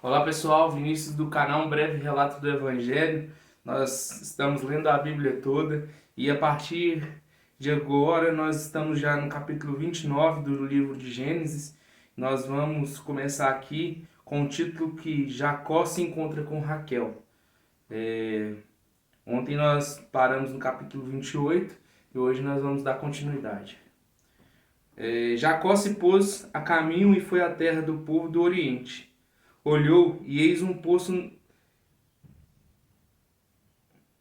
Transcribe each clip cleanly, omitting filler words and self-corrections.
Olá pessoal, Vinícius do canal Um Breve Relato do Evangelho. Nós estamos lendo a Bíblia toda e a partir de agora nós estamos já no capítulo 29 do livro de Gênesis. Nós vamos começar aqui com o título que Jacó se encontra com Raquel. Ontem nós paramos no capítulo 28 e hoje nós vamos dar continuidade. Jacó se pôs a caminho e foi à terra do povo do Oriente. Olhou e eis um poço.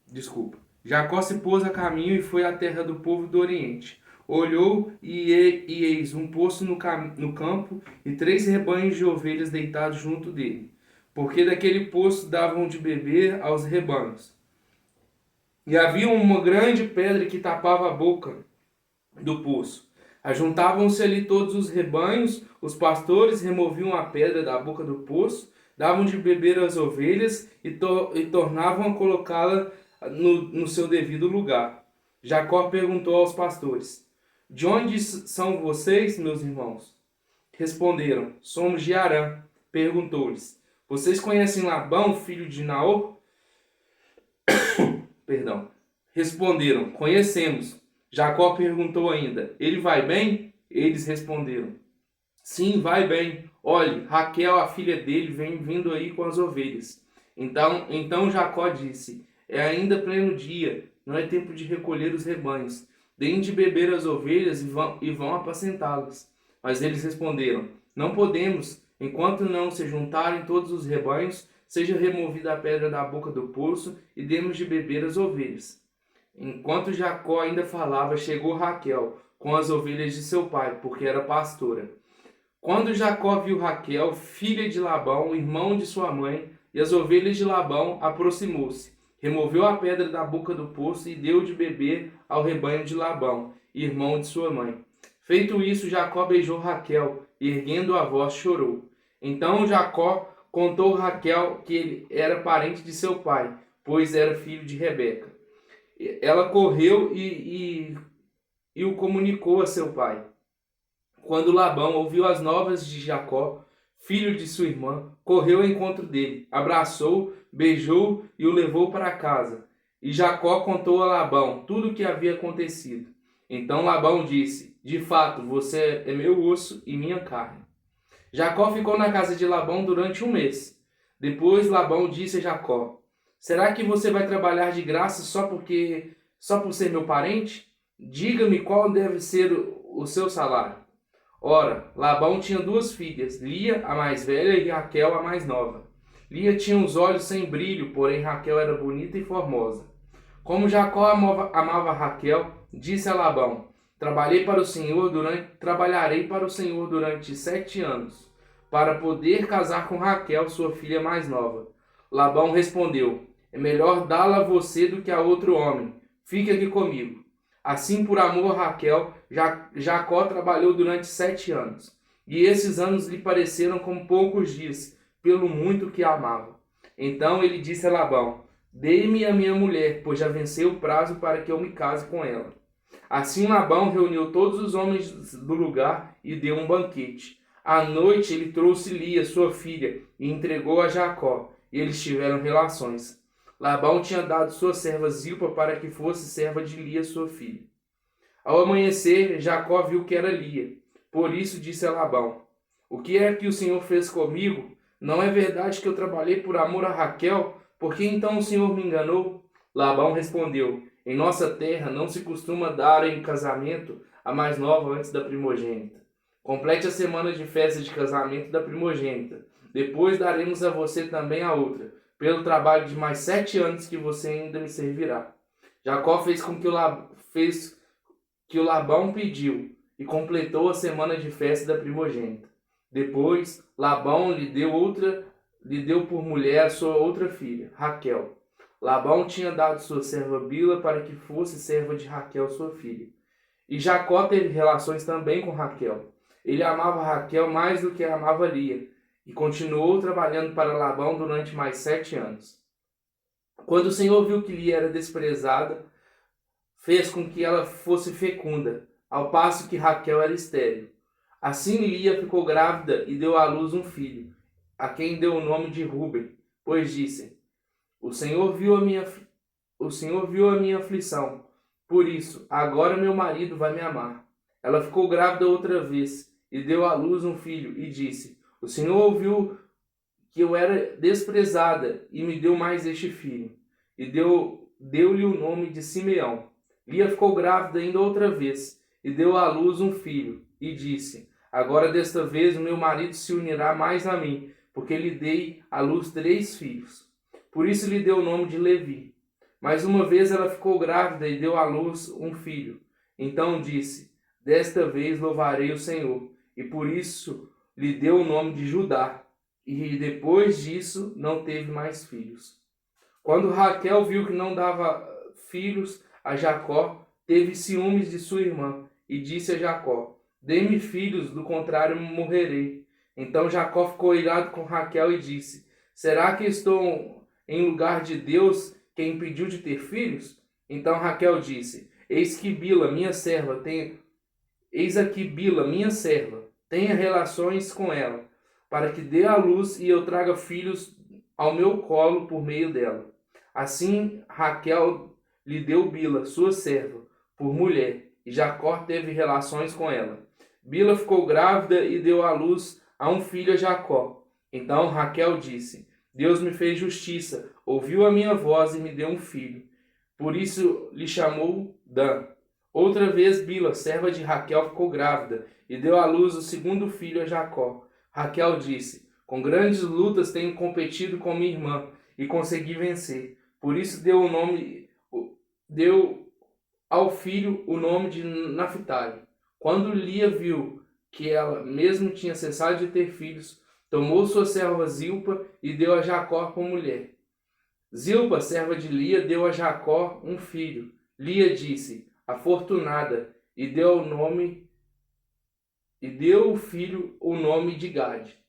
Desculpa. Jacó se pôs a caminho e foi à terra do povo do Oriente. Olhou e eis um poço no campo e 3 rebanhos de ovelhas deitados junto dele, porque daquele poço davam de beber aos rebanhos. E havia uma grande pedra que tapava a boca do poço. Ajuntavam-se ali todos os rebanhos, os pastores removiam a pedra da boca do poço, davam de beber às ovelhas e tornavam a colocá-la no seu devido lugar. Jacó perguntou aos pastores: De onde são vocês, meus irmãos? Responderam: Somos de Harã. Perguntou-lhes: Vocês conhecem Labão, filho de Naor? Perdão. Responderam: Conhecemos. Jacó perguntou ainda: Ele vai bem? Eles responderam: Sim, vai bem. Olhe, Raquel, a filha dele, vem vindo aí com as ovelhas. Então Jacó disse: É ainda pleno dia, não é tempo de recolher os rebanhos. Deem de beber as ovelhas e vão apacentá-las. Mas eles responderam: Não podemos, enquanto não se juntarem todos os rebanhos, seja removida a pedra da boca do poço e demos de beber as ovelhas. Enquanto Jacó ainda falava, chegou Raquel com as ovelhas de seu pai, porque era pastora. Quando Jacó viu Raquel, filha de Labão, irmão de sua mãe, e as ovelhas de Labão, aproximou-se, removeu a pedra da boca do poço e deu de beber ao rebanho de Labão, irmão de sua mãe. Feito isso, Jacó beijou Raquel, e erguendo a voz, chorou. Então Jacó contou a Raquel que ele era parente de seu pai, pois era filho de Rebeca. Ela correu e o comunicou a seu pai. Quando Labão ouviu as novas de Jacó, filho de sua irmã, correu ao encontro dele, abraçou, beijou e o levou para casa. E Jacó contou a Labão tudo o que havia acontecido. Então Labão disse: De fato, você é meu osso e minha carne. Jacó ficou na casa de Labão durante 1 mês. Depois Labão disse a Jacó: Será que você vai trabalhar de graça só por ser meu parente? Diga-me qual deve ser o seu salário. Ora, Labão tinha 2 filhas, Lia, a mais velha, e Raquel, a mais nova. Lia tinha os olhos sem brilho, porém Raquel era bonita e formosa. Como Jacó amava Raquel, disse a Labão: Trabalharei para o Senhor durante 7 anos, para poder casar com Raquel, sua filha mais nova. Labão respondeu: É melhor dá-la a você do que a outro homem. Fique aqui comigo. Assim, por amor a Raquel, Jacó trabalhou durante 7 anos. E esses anos lhe pareceram como poucos dias, pelo muito que a amava. Então ele disse a Labão: Dê-me a minha mulher, pois já venceu o prazo para que eu me case com ela. Assim Labão reuniu todos os homens do lugar e deu um banquete. À noite ele trouxe Lia, sua filha, e entregou a Jacó, e eles tiveram relações. Labão tinha dado sua serva Zilpa para que fosse serva de Lia, sua filha. Ao amanhecer, Jacó viu que era Lia. Por isso disse a Labão: O que é que o Senhor fez comigo? Não é verdade que eu trabalhei por amor a Raquel? Por que então o Senhor me enganou? Labão respondeu: Em nossa terra não se costuma dar em casamento a mais nova antes da primogênita. Complete a semana de festa de casamento da primogênita. Depois daremos a você também a outra, pelo trabalho de mais 7 anos que você ainda me servirá. Jacó fez que o Labão pediu e completou a semana de festa da primogênita. Depois, Labão lhe deu por mulher a sua outra filha, Raquel. Labão tinha dado sua serva Bila para que fosse serva de Raquel, sua filha. E Jacó teve relações também com Raquel. Ele amava Raquel mais do que amava Lia, e continuou trabalhando para Labão durante mais 7 anos. Quando o Senhor viu que Lia era desprezada, fez com que ela fosse fecunda, ao passo que Raquel era estéril. Assim Lia ficou grávida e deu à luz um filho. a quem deu o nome de Ruben, pois disse: O Senhor viu a minha aflição, por isso agora meu marido vai me amar. Ela ficou grávida outra vez e deu à luz um filho e disse: O Senhor ouviu que eu era desprezada e me deu mais este filho. E deu-lhe o nome de Simeão. Lia ficou grávida ainda outra vez e deu à luz um filho e disse: Agora desta vez o meu marido se unirá mais a mim, porque lhe dei à luz 3 filhos. Por isso lhe deu o nome de Levi. Mais uma vez ela ficou grávida e deu à luz um filho. Então disse: Desta vez louvarei o Senhor. E por isso lhe deu o nome de Judá. E depois disso não teve mais filhos. Quando Raquel viu que não dava filhos a Jacó, teve ciúmes de sua irmã e disse a Jacó: Dê-me filhos, do contrário morrerei. Então Jacó ficou irado com Raquel e disse: Será que estou em lugar de Deus, que impediu de ter filhos? Então Raquel disse: Eis aqui Bila, minha serva, tenha relações com ela, para que dê à luz e eu traga filhos ao meu colo por meio dela. Assim Raquel lhe deu Bila, sua serva, por mulher, e Jacó teve relações com ela. Bila ficou grávida e deu à luz a um filho a Jacó. Então Raquel disse: Deus me fez justiça, ouviu a minha voz e me deu um filho. Por isso lhe chamou Dan. Outra vez Bila, serva de Raquel, ficou grávida e deu à luz o segundo filho a Jacó. Raquel disse: Com grandes lutas tenho competido com minha irmã e consegui vencer. Por isso deu ao filho o nome de Naphtali. Quando Lia viu que ela mesmo tinha cessado de ter filhos, tomou sua serva Zilpa e deu a Jacó por mulher. Zilpa, serva de Lia, deu a Jacó um filho. Lia disse: Afortunada, e deu o filho o nome de Gade.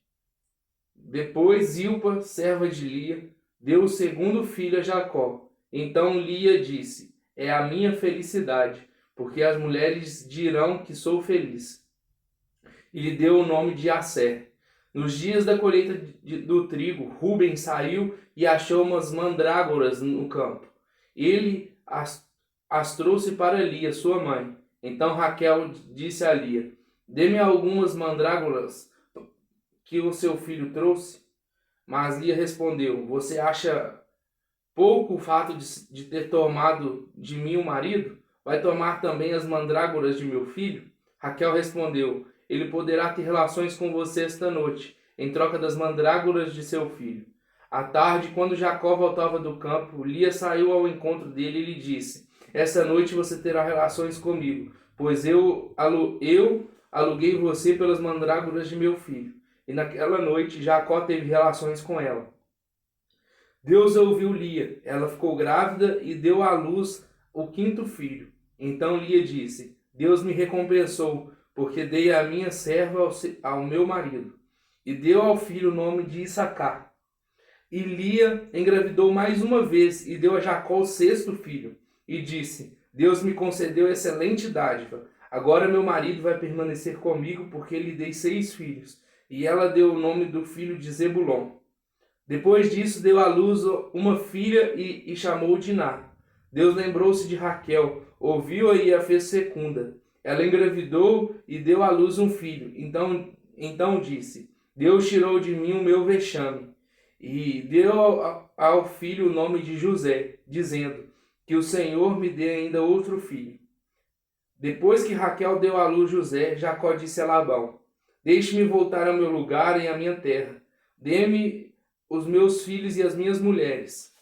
Depois Zilpa, serva de Lia, deu o segundo filho a Jacó. Então Lia disse: É a minha felicidade, porque as mulheres dirão que sou feliz. E lhe deu o nome de Asser. Nos dias da colheita do trigo, Ruben saiu e achou umas mandrágoras no campo. Ele as trouxe para Lia, sua mãe. Então Raquel disse a Lia: Dê-me algumas mandrágoras que o seu filho trouxe. Mas Lia respondeu: Você acha pouco o fato de ter tomado de mim um marido? Vai tomar também as mandrágoras de meu filho? Raquel respondeu: Ele poderá ter relações com você esta noite, em troca das mandrágoras de seu filho. À tarde, quando Jacó voltava do campo, Lia saiu ao encontro dele e lhe disse: Esta noite você terá relações comigo, pois eu aluguei você pelas mandrágoras de meu filho. E naquela noite Jacó teve relações com ela. Deus ouviu Lia, ela ficou grávida e deu à luz o 5º filho. Então Lia disse: Deus me recompensou, porque dei a minha serva ao meu marido. E deu ao filho o nome de Issacar. E Lia engravidou mais uma vez e deu a Jacó o 6º filho. E disse: Deus me concedeu excelente dádiva. Agora meu marido vai permanecer comigo, porque lhe dei 6 filhos. E ela deu o nome do filho de Zebulon. Depois disso deu à luz uma filha e chamou Diná. Deus lembrou-se de Raquel, ouviu-a e a fez fecunda. Ela engravidou e deu à luz um filho. Então disse: Deus tirou de mim o meu vexame. E deu ao filho o nome de José, dizendo: Que o Senhor me dê ainda outro filho. Depois que Raquel deu à luz José, Jacó disse a Labão: Deixe-me voltar ao meu lugar e à minha terra. Dê-me os meus filhos e as minhas mulheres,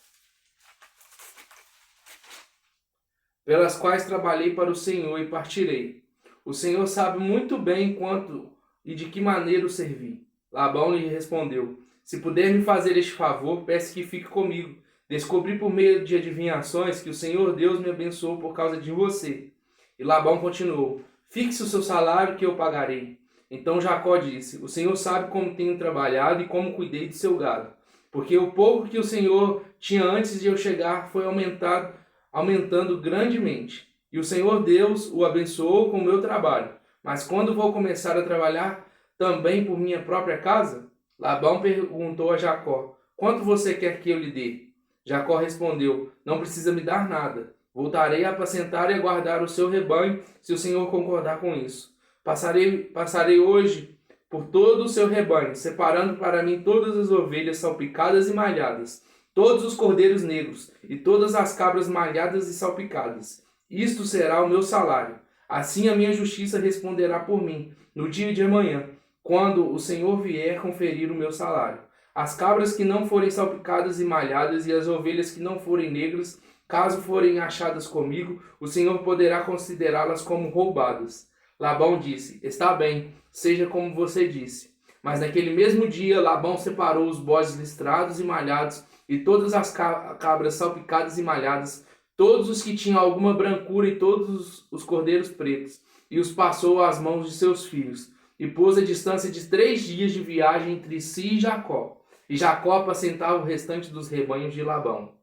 pelas quais trabalhei para o Senhor, e partirei. O Senhor sabe muito bem quanto e de que maneira o servi. Labão lhe respondeu: Se puder me fazer este favor, peço que fique comigo. Descobri por meio de adivinhações que o Senhor Deus me abençoou por causa de você. E Labão continuou: Fixe o seu salário que eu pagarei. Então Jacó disse: O Senhor sabe como tenho trabalhado e como cuidei de seu gado. Porque o pouco que o Senhor tinha antes de eu chegar foi aumentando grandemente. E o Senhor Deus o abençoou com o meu trabalho. Mas quando vou começar a trabalhar também por minha própria casa? Labão perguntou a Jacó: quanto você quer que eu lhe dê? Jacó respondeu: não precisa me dar nada. Voltarei a apacentar e a guardar o seu rebanho, se o Senhor concordar com isso. Passarei hoje por todo o seu rebanho, separando para mim todas as ovelhas salpicadas e malhadas, todos os cordeiros negros e todas as cabras malhadas e salpicadas. Isto será o meu salário. Assim a minha justiça responderá por mim, no dia de amanhã, quando o Senhor vier conferir o meu salário. As cabras que não forem salpicadas e malhadas e as ovelhas que não forem negras, caso forem achadas comigo, o Senhor poderá considerá-las como roubadas. Labão disse: está bem, seja como você disse. Mas naquele mesmo dia, Labão separou os bodes listrados e malhados e todas as cabras salpicadas e malhadas, todos os que tinham alguma brancura e todos os cordeiros pretos, e os passou às mãos de seus filhos, e pôs a distância de 3 dias de viagem entre si e Jacó. E Jacó apacentava o restante dos rebanhos de Labão.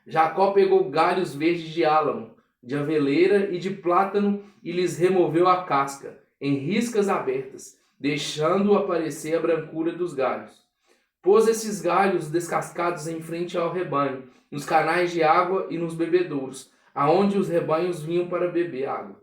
Jacó pegou galhos verdes de álamo, de aveleira e de plátano e lhes removeu a casca, em riscas abertas, deixando aparecer a brancura dos galhos. Pôs esses galhos descascados em frente ao rebanho, nos canais de água e nos bebedouros, aonde os rebanhos vinham para beber água.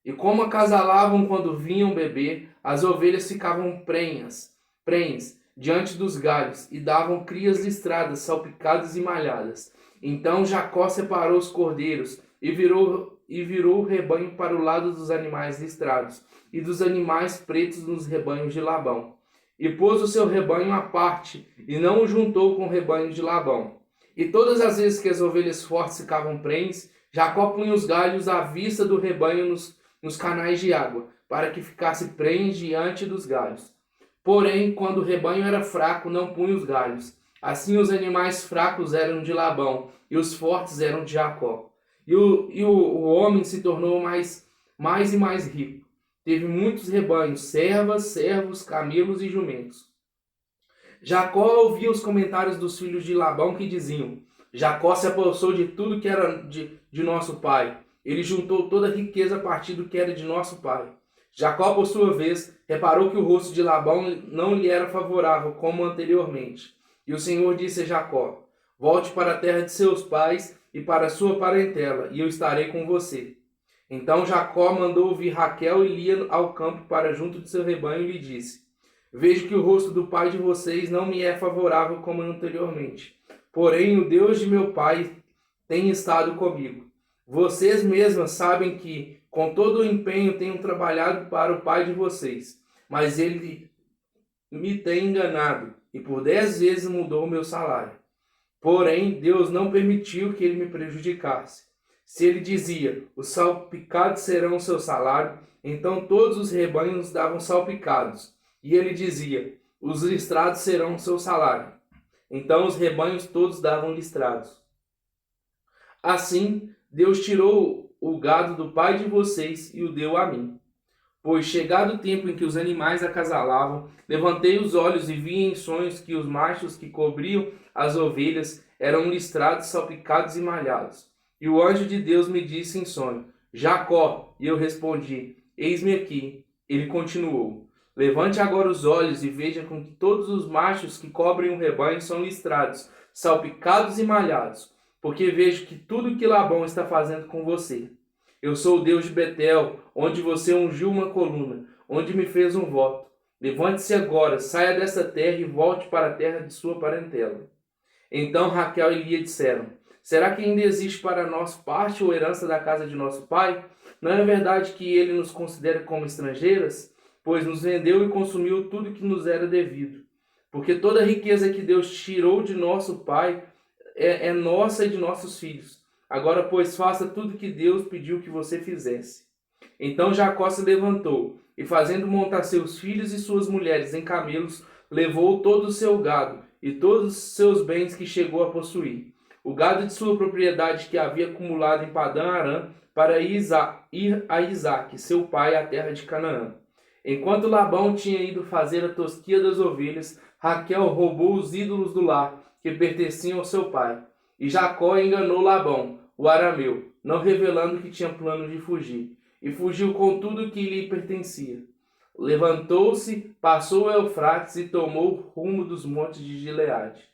E como acasalavam quando vinham beber, as ovelhas ficavam prenhes diante dos galhos, e davam crias listradas, salpicadas e malhadas. Então Jacó separou os cordeiros, e virou o rebanho para o lado dos animais listrados, e dos animais pretos nos rebanhos de Labão. E pôs o seu rebanho à parte, e não o juntou com o rebanho de Labão. E todas as vezes que as ovelhas fortes ficavam prenhes, Jacó punha os galhos à vista do rebanho nos canais de água, para que ficasse prenhe diante dos galhos. Porém, quando o rebanho era fraco, não punha os galhos. Assim os animais fracos eram de Labão, e os fortes eram de Jacó. E o homem se tornou mais e mais rico. Teve muitos rebanhos, servos, camelos e jumentos. Jacó ouvia os comentários dos filhos de Labão que diziam: Jacó se apossou de tudo que era de nosso pai. Ele juntou toda a riqueza a partir do que era de nosso pai. Jacó, por sua vez, reparou que o rosto de Labão não lhe era favorável como anteriormente. E o Senhor disse a Jacó: volte para a terra de seus pais e para a sua parentela, e eu estarei com você. Então Jacó mandou vir Raquel e Lia ao campo para junto de seu rebanho e lhe disse: vejo que o rosto do pai de vocês não me é favorável como anteriormente. Porém, o Deus de meu pai tem estado comigo. Vocês mesmas sabem que, com todo o empenho, tenho trabalhado para o pai de vocês. Mas ele me tem enganado e por 10 vezes mudou o meu salário. Porém, Deus não permitiu que ele me prejudicasse. Se ele dizia: os salpicados serão o seu salário, então todos os rebanhos davam salpicados. E ele dizia: os listrados serão o seu salário. Então os rebanhos todos davam listrados. Assim, Deus tirou o gado do pai de vocês e o deu a mim. Pois, chegado o tempo em que os animais acasalavam, levantei os olhos e vi em sonhos que os machos que cobriam as ovelhas eram listrados, salpicados e malhados. E o anjo de Deus me disse em sonho: Jacó. E eu respondi: eis-me aqui. Ele continuou: levante agora os olhos e veja com que todos os machos que cobrem o rebanho são listrados, salpicados e malhados, porque vejo que tudo que Labão está fazendo com você. Eu sou o Deus de Betel, onde você ungiu uma coluna, onde me fez um voto. Levante-se agora, saia desta terra e volte para a terra de sua parentela. Então Raquel e Lia disseram: será que ainda existe para nós parte ou herança da casa de nosso pai? Não é verdade que ele nos considera como estrangeiras? Pois nos vendeu e consumiu tudo que nos era devido. Porque toda a riqueza que Deus tirou de nosso pai é nossa e de nossos filhos. Agora, pois, faça tudo que Deus pediu que você fizesse. Então Jacó se levantou, e fazendo montar seus filhos e suas mulheres em camelos, levou todo o seu gado e todos os seus bens que chegou a possuir. O gado de sua propriedade que havia acumulado em Padã Arã, para ir a Isaque, seu pai, à terra de Canaã. Enquanto Labão tinha ido fazer a tosquia das ovelhas, Raquel roubou os ídolos do lar, que pertenciam ao seu pai. E Jacó enganou Labão, o arameu, não revelando que tinha plano de fugir, e fugiu com tudo que lhe pertencia. levantou-se, passou o Eufrates e tomou o rumo dos montes de Gileade.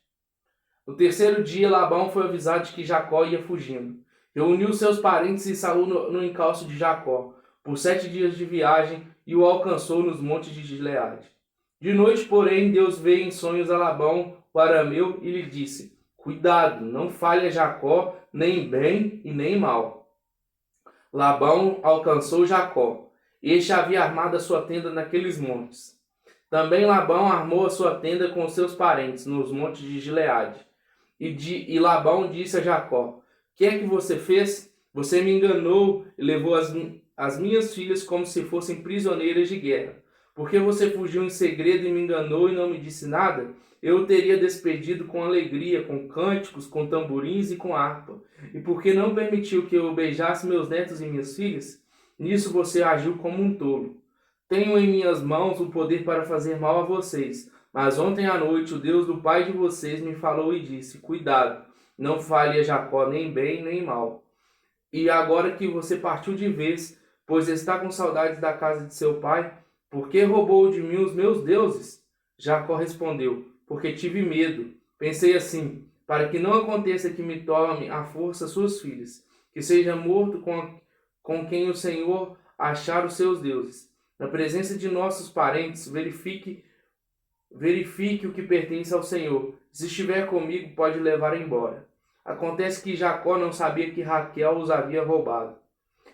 No terceiro dia, Labão foi avisado de que Jacó ia fugindo. Reuniu seus parentes e saiu no encalço de Jacó, por 7 dias de viagem, e o alcançou nos montes de Gileade. De noite, porém, Deus veio em sonhos a Labão, o arameu, e lhe disse: Cuidado, não fale a Jacó, nem bem e nem mal. Labão alcançou Jacó. Este havia armado a sua tenda naqueles montes. Também Labão armou a sua tenda com seus parentes, nos montes de Gileade. E Labão disse a Jacó: Que é que você fez? Você me enganou e levou as minhas filhas como se fossem prisioneiras de guerra. Porque você fugiu em segredo e me enganou e não me disse nada? Eu o teria despedido com alegria, com cânticos, com tamborins e com harpa. E porque não permitiu que eu beijasse meus netos e minhas filhas? Nisso você agiu como um tolo. Tenho em minhas mãos o poder para fazer mal a vocês. Mas ontem à noite o Deus do pai de vocês me falou e disse: Cuidado, não fale a Jacó nem bem nem mal. E agora que você partiu de vez, pois está com saudades da casa de seu pai, por que roubou de mim os meus deuses? Jacó respondeu: Porque tive medo. Pensei assim: para que não aconteça que me tome à força suas filhas, que seja morto com quem o Senhor achar os seus deuses. Na presença de nossos parentes, verifique o que pertence ao Senhor. Se estiver comigo, pode levar embora. Acontece que Jacó não sabia que Raquel os havia roubado.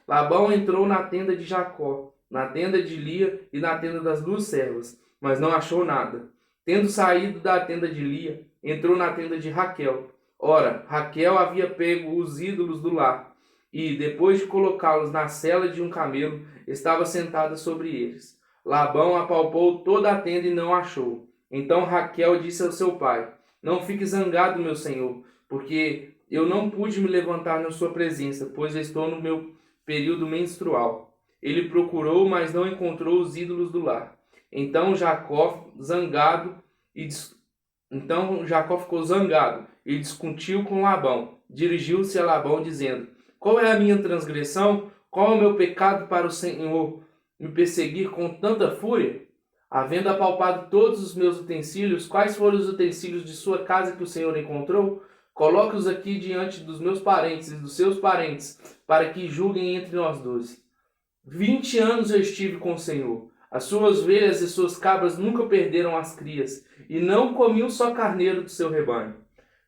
Labão entrou na tenda de Jacó, na tenda de Lia e na tenda das 2 servas, mas não achou nada. Tendo saído da tenda de Lia, entrou na tenda de Raquel. Ora, Raquel havia pego os ídolos do lar e, depois de colocá-los na sela de um camelo, estava sentada sobre eles. Labão apalpou toda a tenda e não achou. Então Raquel disse ao seu pai: Não fique zangado, meu senhor, porque eu não pude me levantar na sua presença, pois estou no meu período menstrual. Ele procurou, mas não encontrou os ídolos do lar. Então Jacó ficou zangado e discutiu com Labão. Dirigiu-se a Labão dizendo: Qual é a minha transgressão? Qual é o meu pecado para o Senhor me perseguir com tanta fúria? Havendo apalpado todos os meus utensílios, quais foram os utensílios de sua casa que o Senhor encontrou? Coloque-os aqui diante dos meus parentes e dos seus parentes, para que julguem entre nós 2. 20 anos eu estive com o Senhor. As suas ovelhas e suas cabras nunca perderam as crias, e não comi um só carneiro do seu rebanho.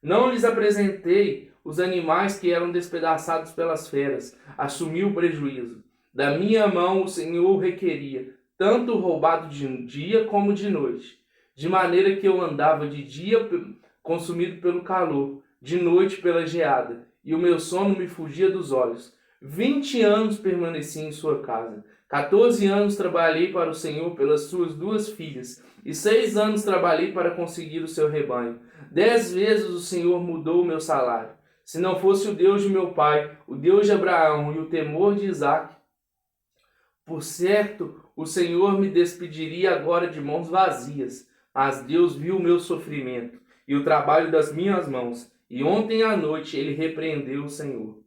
Não lhes apresentei os animais que eram despedaçados pelas feras. Assumi o prejuízo. Da minha mão o Senhor requeria, tanto roubado de dia como de noite. De maneira que eu andava de dia consumido pelo calor, de noite pela geada, e o meu sono me fugia dos olhos. 20 anos permaneci em sua casa. 14 anos trabalhei para o Senhor pelas suas 2 filhas, e 6 anos trabalhei para conseguir o seu rebanho. 10 vezes o Senhor mudou o meu salário. Se não fosse o Deus de meu pai, o Deus de Abraão e o temor de Isaque, por certo, o Senhor me despediria agora de mãos vazias. Mas Deus viu o meu sofrimento e o trabalho das minhas mãos, e ontem à noite ele repreendeu o Senhor.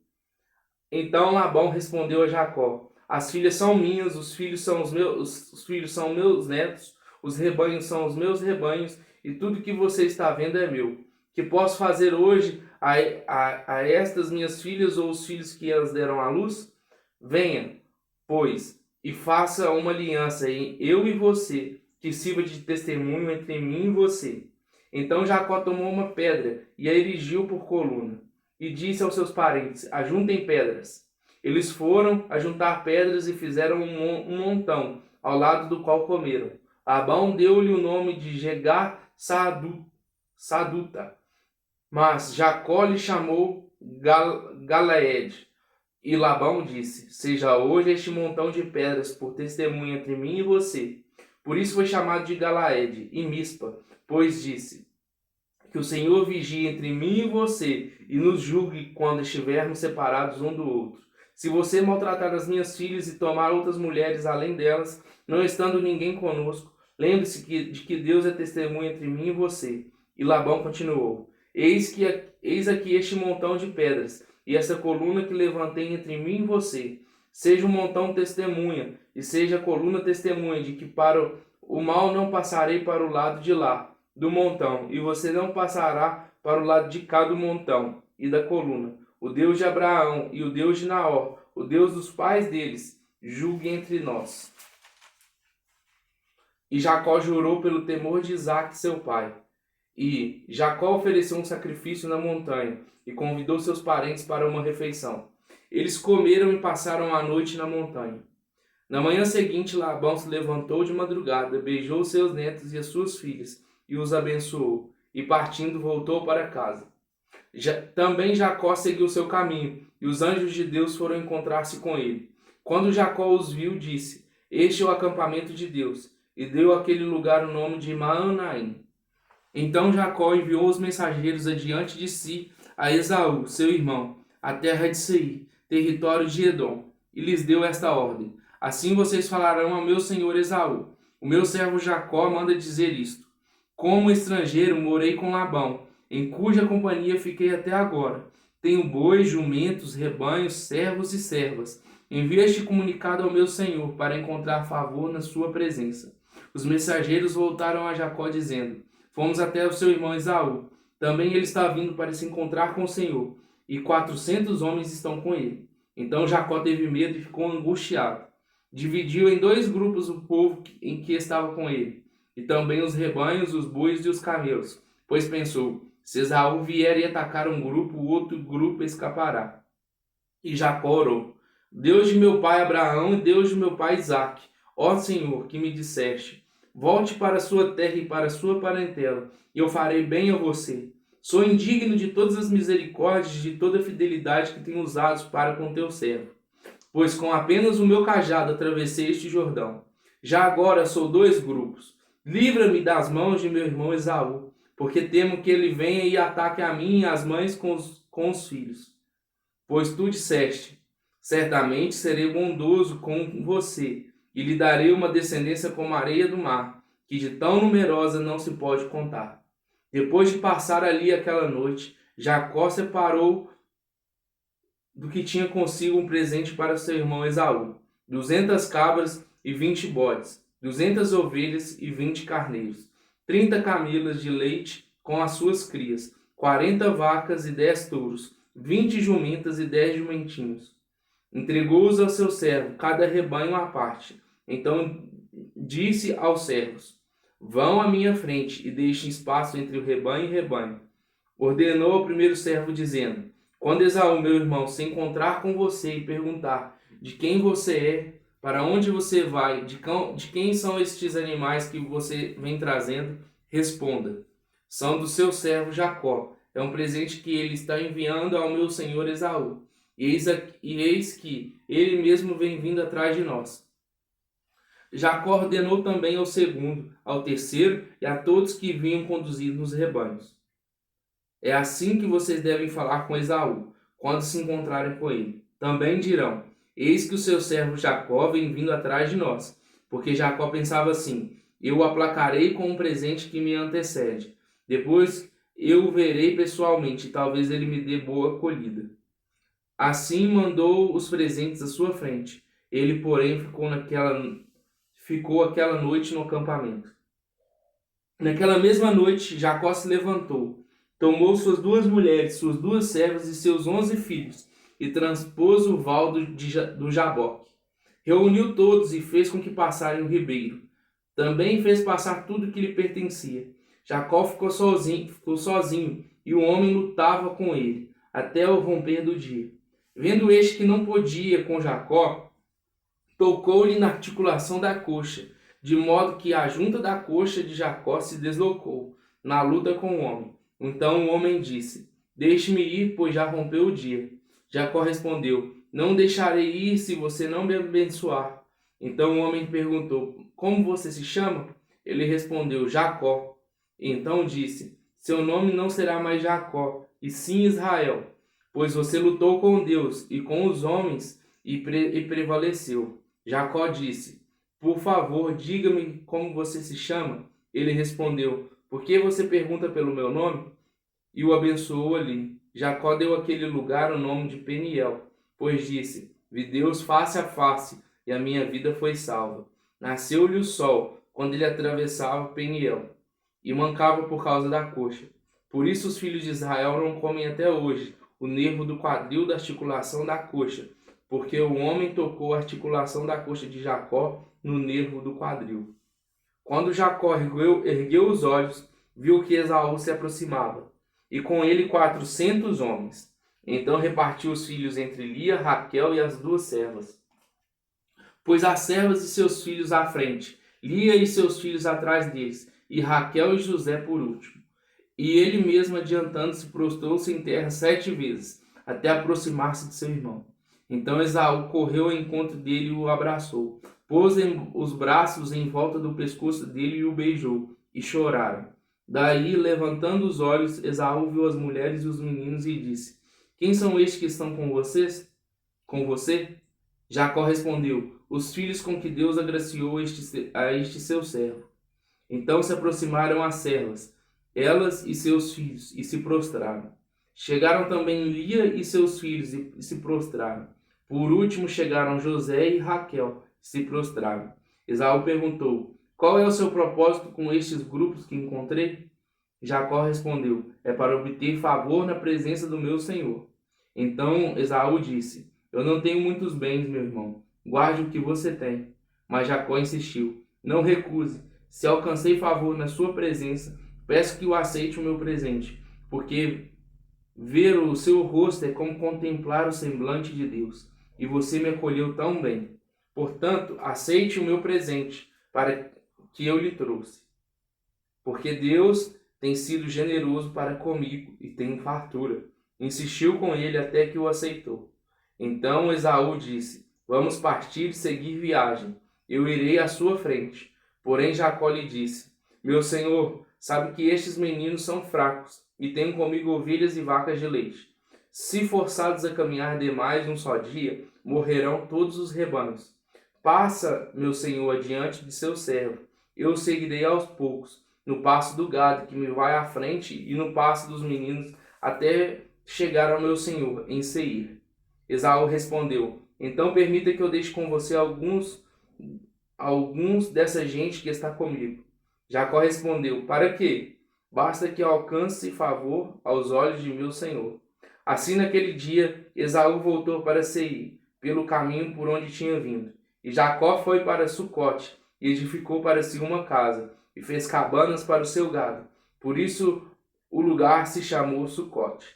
Então Labão respondeu a Jacó: As filhas são minhas, os filhos são meus netos, os rebanhos são os meus rebanhos, e tudo que você está vendo é meu. Que posso fazer hoje a estas minhas filhas ou os filhos que elas deram à luz? Venha, pois, e faça uma aliança em eu e você, que sirva de testemunho entre mim e você. Então Jacó tomou uma pedra e a erigiu por coluna, e disse aos seus parentes: Ajuntem pedras. Eles foram ajuntar pedras e fizeram um montão, ao lado do qual comeram. Labão deu-lhe o nome de Jegar Saduta, mas Jacó lhe chamou Galaed. E Labão disse: Seja hoje este montão de pedras por testemunha entre mim e você. Por isso foi chamado de Galaed e Mispa, pois disse: Que o Senhor vigie entre mim e você, e nos julgue quando estivermos separados um do outro. Se você maltratar as minhas filhas e tomar outras mulheres além delas, não estando ninguém conosco, lembre-se de que Deus é testemunha entre mim e você. E Labão continuou: Eis aqui este montão de pedras, e essa coluna que levantei entre mim e você. Seja um montão testemunha, e seja a coluna testemunha de que para o mal não passarei para o lado de lá do montão, e você não passará para o lado de cá do montão e da coluna. O Deus de Abraão e o Deus de Naor, o Deus dos pais deles, julgue entre nós. E Jacó jurou pelo temor de Isaque, seu pai. E Jacó ofereceu um sacrifício na montanha e convidou seus parentes para uma refeição. Eles comeram e passaram a noite na montanha. Na manhã seguinte, Labão se levantou de madrugada, beijou seus netos e as suas filhas e os abençoou, e partindo voltou para casa. Também Jacó seguiu seu caminho, e os anjos de Deus foram encontrar-se com ele. Quando Jacó os viu, disse: Este é o acampamento de Deus, e deu àquele lugar o nome de Maanaim. Então Jacó enviou os mensageiros adiante de si a Esaú, seu irmão, a terra de Seir, território de Edom, e lhes deu esta ordem: Assim vocês falarão ao meu senhor Esaú: O meu servo Jacó manda dizer isto: Como estrangeiro morei com Labão, em cuja companhia fiquei até agora. Tenho bois, jumentos, rebanhos, servos e servas. Envia este comunicado ao meu senhor para encontrar favor na sua presença. Os mensageiros voltaram a Jacó dizendo: Fomos até o seu irmão Esaú. Também ele está vindo para se encontrar com o Senhor, e 400 homens estão com ele. Então Jacó teve medo e ficou angustiado. Dividiu em 2 grupos o povo em que estava com ele, e também os rebanhos, os bois e os camelos, pois pensou: se Esaú vier e atacar um grupo, o outro grupo escapará. E Jacó orou: Deus de meu pai Abraão e Deus de meu pai Isaque, ó Senhor, que me disseste: volte para a sua terra e para a sua parentela, e eu farei bem a você. Sou indigno de todas as misericórdias e de toda a fidelidade que tenho usado para com teu servo, pois com apenas o meu cajado atravessei este Jordão. Já agora sou 2 grupos. Livra-me das mãos de meu irmão Esaú, porque temo que ele venha e ataque a mim e as mães com os filhos. Pois tu disseste: certamente serei bondoso com você, e lhe darei uma descendência como a areia do mar, que de tão numerosa não se pode contar. Depois de passar ali aquela noite, Jacó separou do que tinha consigo um presente para seu irmão Esaú: 200 cabras e 20 bodes, 200 ovelhas e 20 carneiros, 30 camelas de leite com as suas crias, 40 vacas e 10 touros, 20 jumentas e 10 jumentinhos. Entregou-os ao seu servo, cada rebanho à parte. Então disse aos servos: Vão à minha frente e deixem espaço entre o rebanho e rebanho. Ordenou ao primeiro servo, dizendo: Quando Esaú, meu irmão, se encontrar com você e perguntar de quem você é, para onde você vai, de quem são estes animais que você vem trazendo, responda: São do seu servo Jacó. É um presente que ele está enviando ao meu senhor Esaú. E eis que ele mesmo vem vindo atrás de nós. Jacó ordenou também ao segundo, ao terceiro e a todos que vinham conduzidos nos rebanhos: É assim que vocês devem falar com Esaú, quando se encontrarem com ele. Também dirão: Eis que o seu servo Jacó vem vindo atrás de nós. Porque Jacó pensava assim: Eu o aplacarei com um presente que me antecede. Depois eu o verei pessoalmente e talvez ele me dê boa acolhida. Assim mandou os presentes à sua frente. Ele, porém, ficou aquela noite no acampamento. Naquela mesma noite, Jacó se levantou, tomou suas 2 mulheres, suas 2 servas e seus 11 filhos, e transpôs o val do Jaboque. Reuniu todos e fez com que passassem o ribeiro. Também fez passar tudo que lhe pertencia. Jacó ficou sozinho, e o homem lutava com ele, até o romper do dia. Vendo este que não podia com Jacó, tocou-lhe na articulação da coxa, de modo que a junta da coxa de Jacó se deslocou, na luta com o homem. Então o homem disse: Deixe-me ir, pois já rompeu o dia. Jacó respondeu: Não deixarei ir se você não me abençoar. Então o homem perguntou: Como você se chama? Ele respondeu: Jacó. Então disse: Seu nome não será mais Jacó, e sim Israel, pois você lutou com Deus e com os homens e prevaleceu. Jacó disse: Por favor, diga-me como você se chama. Ele respondeu: Por que você pergunta pelo meu nome? E o abençoou ali. Jacó deu àquele lugar o nome de Peniel, pois disse: Vi Deus face a face, e a minha vida foi salva. Nasceu-lhe o sol, quando ele atravessava Peniel, e mancava por causa da coxa. Por isso os filhos de Israel não comem até hoje o nervo do quadril da articulação da coxa, porque o homem tocou a articulação da coxa de Jacó no nervo do quadril. Quando Jacó ergueu os olhos, viu que Esaú se aproximava, e com ele 400 homens. Então repartiu os filhos entre Lia, Raquel e as duas servas. Pôs as servas e seus filhos à frente, Lia e seus filhos atrás deles, e Raquel e José por último. E ele mesmo, adiantando-se, prostrou-se em terra 7 vezes, até aproximar-se de seu irmão. Então Esaú correu ao encontro dele e o abraçou, pôs os braços em volta do pescoço dele e o beijou, e choraram. Daí, levantando os olhos, Esaú viu as mulheres e os meninos e disse: Quem são estes que estão com vocês? Com você? Jacó respondeu: Os filhos com que Deus agraciou a este seu servo. Então se aproximaram as servas, elas e seus filhos, e se prostraram. Chegaram também Lia e seus filhos, e se prostraram. Por último chegaram José e Raquel, e se prostraram. Esaú perguntou: Qual é o seu propósito com estes grupos que encontrei? Jacó respondeu: É para obter favor na presença do meu senhor. Então Esaú disse: Eu não tenho muitos bens, meu irmão. Guarde o que você tem. Mas Jacó insistiu: Não recuse. Se alcancei favor na sua presença, peço que o aceite o meu presente, porque ver o seu rosto é como contemplar o semblante de Deus, e você me acolheu tão bem. Portanto, aceite o meu presente para que eu lhe trouxe. Porque Deus tem sido generoso para comigo e tem fartura. Insistiu com ele até que o aceitou. Então Esaú disse: Vamos partir e seguir viagem. Eu irei à sua frente. Porém Jacó lhe disse: Meu senhor, sabe que estes meninos são fracos e têm comigo ovelhas e vacas de leite. Se forçados a caminhar demais um só dia, morrerão todos os rebanhos. Passa, meu senhor, adiante de seu servo. Eu o seguirei aos poucos, no passo do gado que me vai à frente e no passo dos meninos, até chegar ao meu senhor, em Seir. Esaú respondeu: Então permita que eu deixe com você alguns dessa gente que está comigo. Jacó respondeu: Para quê? Basta que alcance favor aos olhos de meu senhor. Assim, naquele dia, Esaú voltou para Seir, pelo caminho por onde tinha vindo. E Jacó foi para Sucote, e edificou para si uma casa, e fez cabanas para o seu gado. Por isso o lugar se chamou Sucote.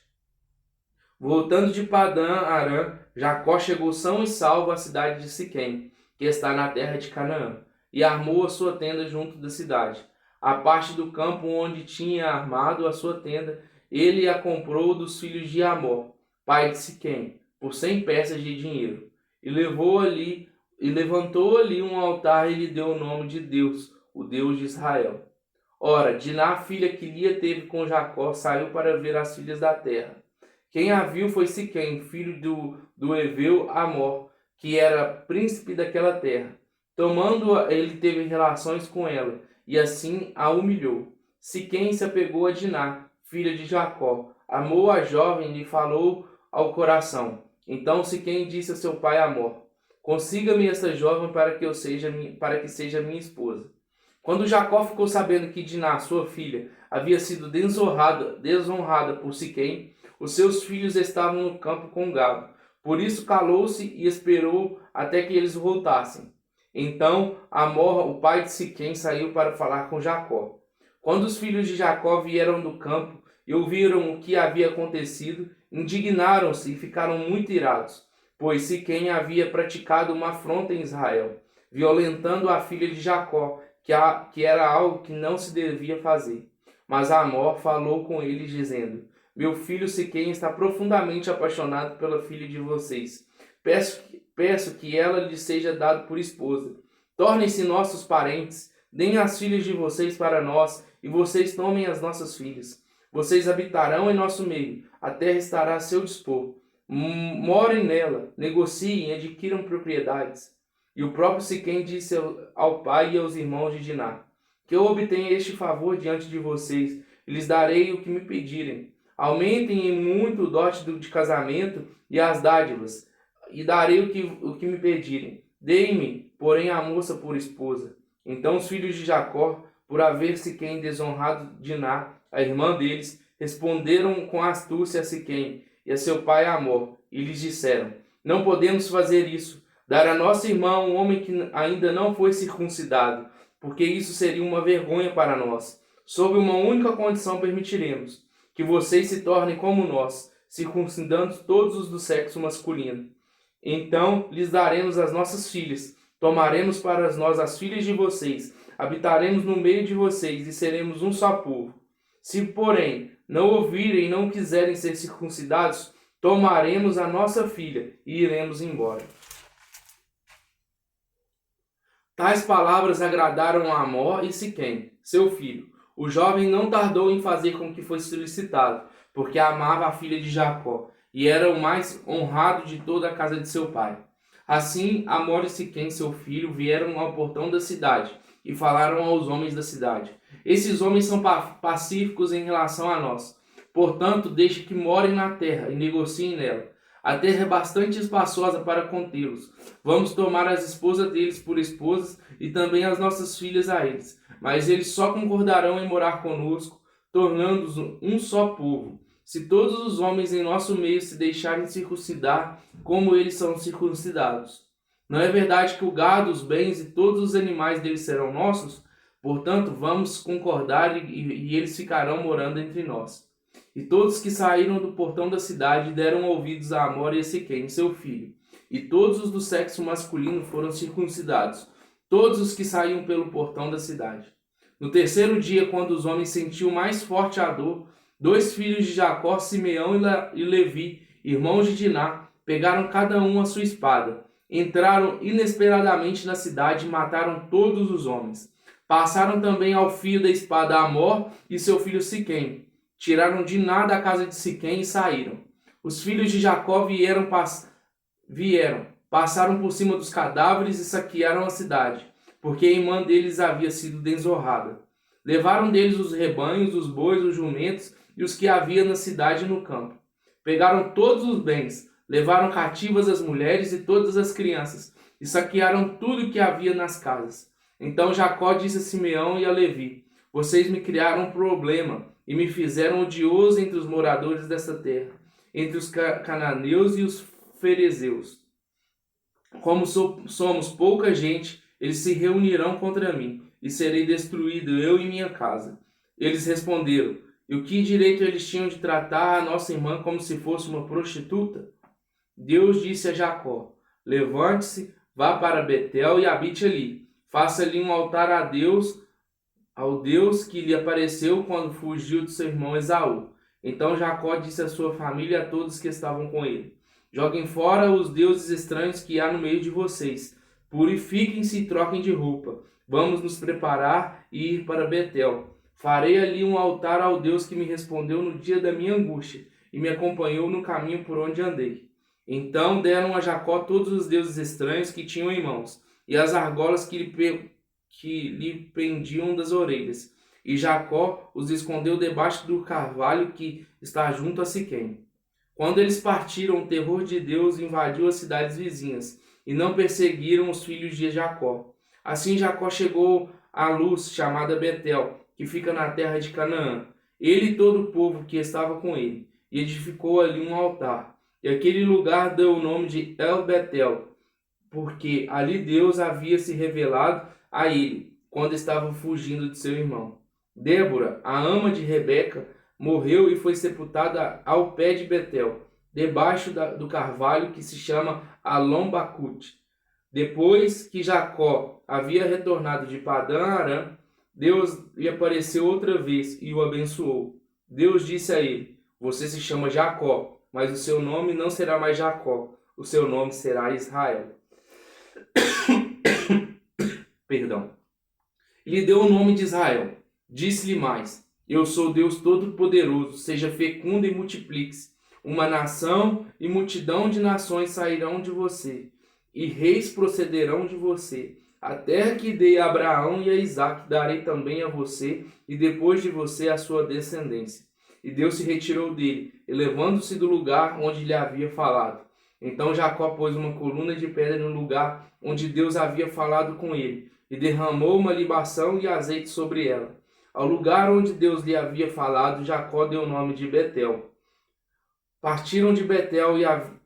Voltando de Padã-Arã, Jacó chegou são e salvo à cidade de Siquém, que está na terra de Canaã, e armou a sua tenda junto da cidade. A parte do campo onde tinha armado a sua tenda, ele a comprou dos filhos de Amor, pai de Siquém, por 100 peças de dinheiro. E levantou ali um altar e lhe deu o nome de Deus, o Deus de Israel. Ora, Diná, filha que Lia teve com Jacó, saiu para ver as filhas da terra. Quem a viu foi Siquém, filho do heveu Amor, que era príncipe daquela terra. Tomando-a, ele teve relações com ela, e assim a humilhou. Siquém se apegou a Diná, filha de Jacó, amou a jovem e lhe falou ao coração. Então Siquém disse a seu pai Amor: Consiga-me esta jovem para que seja minha esposa. Quando Jacó ficou sabendo que Diná, sua filha, havia sido desonrada por Siquém, os seus filhos estavam no campo com gado. Por isso calou-se e esperou até que eles voltassem. Então Amor, o pai de Siquém, saiu para falar com Jacó. Quando os filhos de Jacó vieram do campo e ouviram o que havia acontecido, indignaram-se e ficaram muito irados, pois Siquém havia praticado uma afronta em Israel, violentando a filha de Jacó, que era algo que não se devia fazer. Mas Amor falou com eles, dizendo: Meu filho Siquém está profundamente apaixonado pela filha de vocês. Peço que ela lhe seja dada por esposa. Tornem-se nossos parentes, deem as filhas de vocês para nós, e vocês tomem as nossas filhas. Vocês habitarão em nosso meio, a terra estará a seu dispor. Morem nela, negociem, adquiram propriedades. E o próprio Siquém disse ao pai e aos irmãos de Diná: Que eu obtenha este favor diante de vocês, e lhes darei o que me pedirem. Aumentem em muito o dote de casamento e as dádivas, e darei o que me pedirem. Dei-me, porém, a moça por esposa. Então os filhos de Jacó, por haver Siquém desonrado Diná, a irmã deles, responderam com astúcia a Siquém e a seu pai Amor, e lhes disseram: Não podemos fazer isso, dar a nossa irmã um homem que ainda não foi circuncidado, porque isso seria uma vergonha para nós. Sob uma única condição permitiremos, que vocês se tornem como nós, circuncidando todos os do sexo masculino. Então lhes daremos as nossas filhas, tomaremos para nós as filhas de vocês, habitaremos no meio de vocês e seremos um só povo. Se, porém, não ouvirem e não quiserem ser circuncidados, tomaremos a nossa filha e iremos embora. Tais palavras agradaram a Amor e Siquém, seu filho. O jovem não tardou em fazer com que fosse solicitado, porque amava a filha de Jacó, e era o mais honrado de toda a casa de seu pai. Assim, Amor e Siquém, seu filho, vieram ao portão da cidade, e falaram aos homens da cidade: Esses homens são pacíficos em relação a nós. Portanto, deixe que morem na terra e negociem nela. A terra é bastante espaçosa para contê-los. Vamos tomar as esposas deles por esposas e também as nossas filhas a eles. Mas eles só concordarão em morar conosco, tornando-os um só povo. Se todos os homens em nosso meio se deixarem circuncidar, como eles são circuncidados. Não é verdade que o gado, os bens e todos os animais deles serão nossos? Portanto, vamos concordar e eles ficarão morando entre nós. E todos que saíram do portão da cidade deram ouvidos a Amor e a Siquém, seu filho. E todos os do sexo masculino foram circuncidados, todos os que saíam pelo portão da cidade. No terceiro dia, quando os homens sentiam mais forte a dor, 2 filhos de Jacó, Simeão e Levi, irmãos de Diná, pegaram cada um a sua espada. Entraram inesperadamente na cidade e mataram todos os homens. Passaram também ao fio da espada Amor e seu filho Siquém. Tiraram Diná da casa de Siquém e saíram. Os filhos de Jacó vieram, passaram por cima dos cadáveres e saquearam a cidade, porque a irmã deles havia sido desonrada. Levaram deles os rebanhos, os bois, os jumentos e os que havia na cidade e no campo. Pegaram todos os bens, levaram cativas as mulheres e todas as crianças, e saquearam tudo o que havia nas casas. Então Jacó disse a Simeão e a Levi: Vocês me criaram um problema e me fizeram odioso entre os moradores desta terra, entre os cananeus e os ferezeus. Como somos pouca gente, eles se reunirão contra mim, e serei destruído eu e minha casa. Eles responderam: E o que direito eles tinham de tratar a nossa irmã como se fosse uma prostituta? Deus disse a Jacó: Levante-se, vá para Betel e habite ali. Faça-lhe um altar a Deus, ao Deus que lhe apareceu quando fugiu de seu irmão Esaú. Então Jacó disse à sua família e a todos que estavam com ele: Joguem fora os deuses estranhos que há no meio de vocês. Purifiquem-se e troquem de roupa. Vamos nos preparar e ir para Betel. Farei ali um altar ao Deus que me respondeu no dia da minha angústia e me acompanhou no caminho por onde andei. Então deram a Jacó todos os deuses estranhos que tinham em mãos e as argolas que lhe pendiam das orelhas. E Jacó os escondeu debaixo do carvalho que está junto a Siquém. Quando eles partiram, o terror de Deus invadiu as cidades vizinhas, e não perseguiram os filhos de Jacó. Assim Jacó chegou à Luz, chamada Betel, que fica na terra de Canaã, ele e todo o povo que estava com ele, e edificou ali um altar. E aquele lugar deu o nome de El Betel, porque ali Deus havia se revelado a ele, quando estava fugindo de seu irmão. Débora, a ama de Rebeca, morreu e foi sepultada ao pé de Betel, debaixo do carvalho que se chama Alom-Bacute. Depois que Jacó havia retornado de Padã Arã, Deus lhe apareceu outra vez e o abençoou. Deus disse a ele: Você se chama Jacó, mas o seu nome não será mais Jacó, o seu nome será Israel. Perdão. Lhe deu o nome de Israel. Disse-lhe mais: Eu sou Deus Todo-Poderoso, seja fecundo e multiplique-se. Uma nação e multidão de nações sairão de você, e reis procederão de você. A terra que dei a Abraão e a Isaque darei também a você, e depois de você a sua descendência. E Deus se retirou dele, elevando-se do lugar onde lhe havia falado. Então Jacó pôs uma coluna de pedra no lugar onde Deus havia falado com ele, e derramou uma libação e azeite sobre ela. Ao lugar onde Deus lhe havia falado, Jacó deu o nome de Betel. Partiram de Betel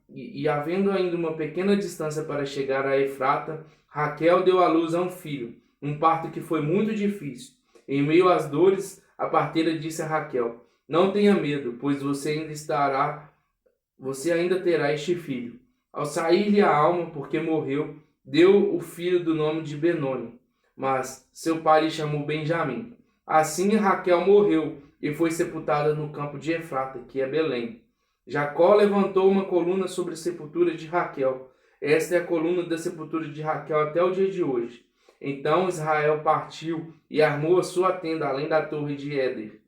e havendo ainda uma pequena distância para chegar a Efrata, Raquel deu à luz a um filho, um parto que foi muito difícil. Em meio às dores, a parteira disse a Raquel: Não tenha medo, pois você ainda terá este filho. Ao sair-lhe a alma, porque morreu, deu o filho do nome de Benoni, mas seu pai lhe chamou Benjamim. Assim Raquel morreu e foi sepultada no campo de Efrata, que é Belém. Jacó levantou uma coluna sobre a sepultura de Raquel. Esta é a coluna da sepultura de Raquel até o dia de hoje. Então Israel partiu e armou a sua tenda além da torre de Éder.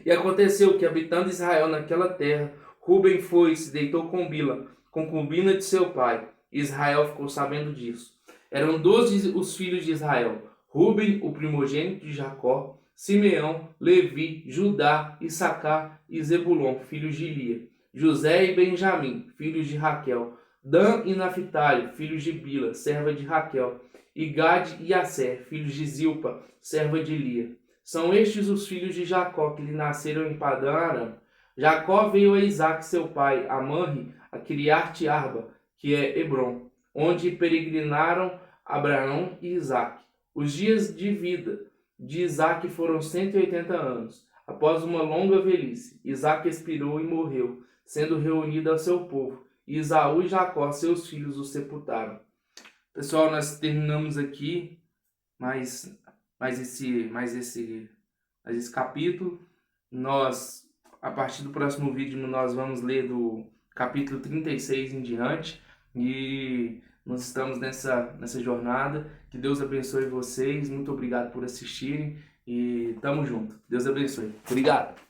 E aconteceu que, habitando Israel naquela terra, Ruben foi e se deitou com Bila, concubina de seu pai. Israel ficou sabendo disso. Eram 12 os filhos de Israel: Ruben, o primogênito de Jacó, Simeão, Levi, Judá, Issacar e Zebulon, filhos de Lia, José e Benjamim, filhos de Raquel, Dan e Naphtali, filhos de Bila, serva de Raquel, e Gade e Asser, filhos de Zilpa, serva de Lia. São estes os filhos de Jacó que lhe nasceram em Padã Aram. Jacó veio a Isaque seu pai, a Manre, a Kiriat Arba, que é Hebrom, onde peregrinaram Abraão e Isaque. Os dias de vida de Isaque foram 180 anos. Após uma longa velhice, Isaque expirou e morreu, sendo reunido ao seu povo. E Esaú e Jacó, seus filhos, o sepultaram. Pessoal, nós terminamos aqui mais esse capítulo. Nós, a partir do próximo vídeo, nós vamos ler do capítulo 36 em diante. E nós estamos nessa jornada. Que Deus abençoe vocês. Muito obrigado por assistirem. E tamo junto. Deus abençoe. Obrigado.